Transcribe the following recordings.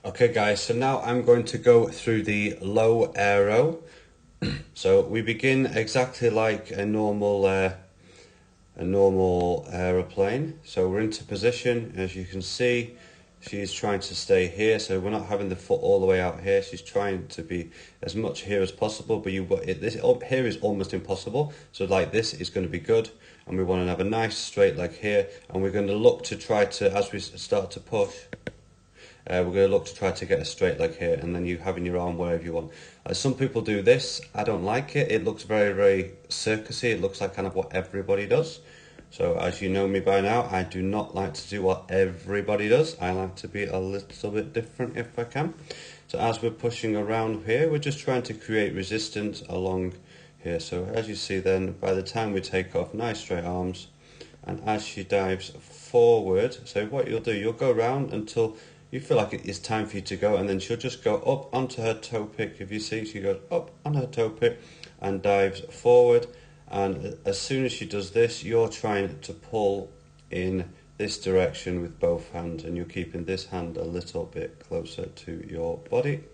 Okay guys, so now I'm going to go through the low aero. So we begin exactly like a normal aeroplane. So we're into position. As you can see, she's trying to stay here, so we're not having the foot all the way out here. She's trying to be as much here as possible, but this up here is almost impossible. So like this is going to be good, and we want to have a nice straight leg here, and we're going to look to try to, as we start to push, we're going to look to try to get a straight leg here, and then you having your arm wherever you want. Some people do this. I don't like it. It looks very, very circusy. It looks like kind of what everybody does. So as you know me by now, I do not like to do what everybody does. I like to be a little bit different if I can. So as we're pushing around here, we're just trying to create resistance along here. So as you see then, by the time we take off, nice straight arms, and as she dives forward, so what you'll do, you'll go around until you feel like it's time for you to go, and then she'll just go up onto her toe pick. If you see, she goes up on her toe pick and dives forward, and as soon as she does this, you're trying to pull in this direction with both hands, and you're keeping this hand a little bit closer to your body.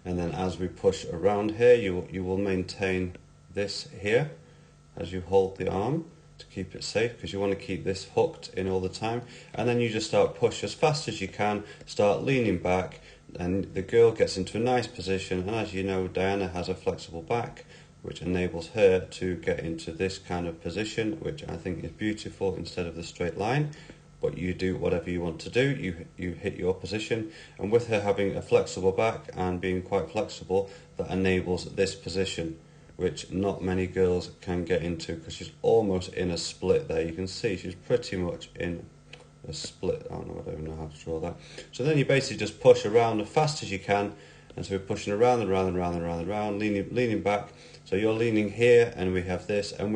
And then as we push around here, you will maintain this here as you hold the arm to keep it safe, because you want to keep this hooked in all the time. And then you just start push as fast as you can, start leaning back, and the girl gets into a nice position. And as you know, Diana has a flexible back, which enables her to get into this kind of position, which I think is beautiful, instead of the straight line. But you do whatever you want to do, you hit your position, and with her having a flexible back and being quite flexible, that enables this position, which not many girls can get into, because she's almost in a split there. You can see she's pretty much in a split. I don't even know how to draw that. So then you basically just push around as fast as you can, and so we're pushing around and around and around and around and around, leaning back. So you're leaning here, and we have this, and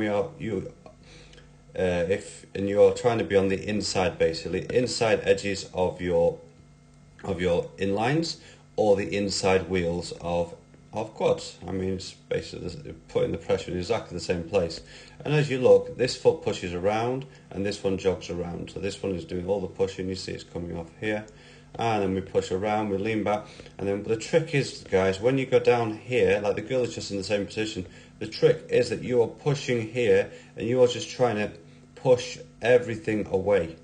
you're trying to be on the inside, basically inside edges of your inlines, or the inside wheels of quads. I mean, it's basically putting the pressure in exactly the same place. And as you look, this foot pushes around and this one jogs around. So this one is doing all the pushing. You see it's coming off here. And then we push around, we lean back. And then the trick is, guys, when you go down here, like the girl is just in the same position, the trick is that you are pushing here and you are just trying to push everything away.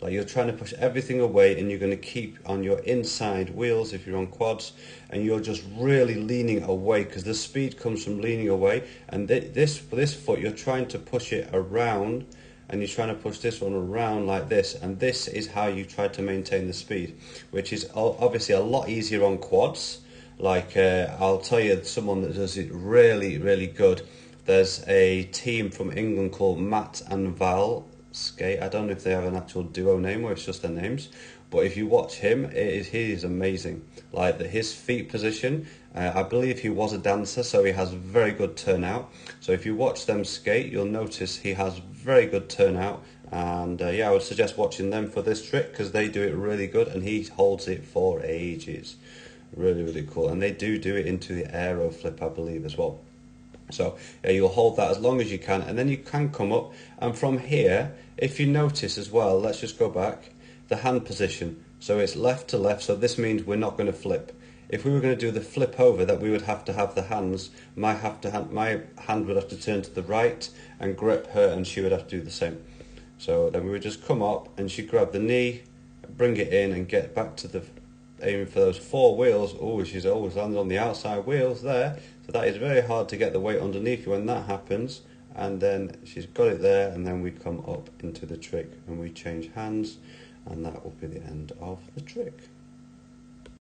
Like you're trying to push everything away, and you're going to keep on your inside wheels if you're on quads, and you're just really leaning away, because the speed comes from leaning away. And this foot, you're trying to push it around, and you're trying to push this one around like this, and this is how you try to maintain the speed, which is obviously a lot easier on quads. Like I'll tell you someone that does it really, really good. There's a team from England called Matt and Val Skate. I don't know if they have an actual duo name or it's just their names, but if you watch him, he is amazing. Like his feet position, I believe he was a dancer, so he has very good turnout. So if you watch them skate, you'll notice he has very good turnout. And yeah, I would suggest watching them for this trick, because they do it really good, and he holds it for ages. Really, really cool. And they do it into the aero flip, I believe, as well. So you'll hold that as long as you can, and then you can come up, and from here, if you notice as well, let's just go back, the hand position. So it's left to left, so this means we're not going to flip. If we were going to do the flip over, that we would have to have the hands, my hand would have to turn to the right and grip her, and she would have to do the same. So then we would just come up, and she'd grab the knee, bring it in, and get back to the aiming for those four wheels. Oh, she's always landed on the outside wheels there, so that is very hard to get the weight underneath you when that happens. And then she's got it there, and then we come up into the trick and we change hands, and that will be the end of the trick.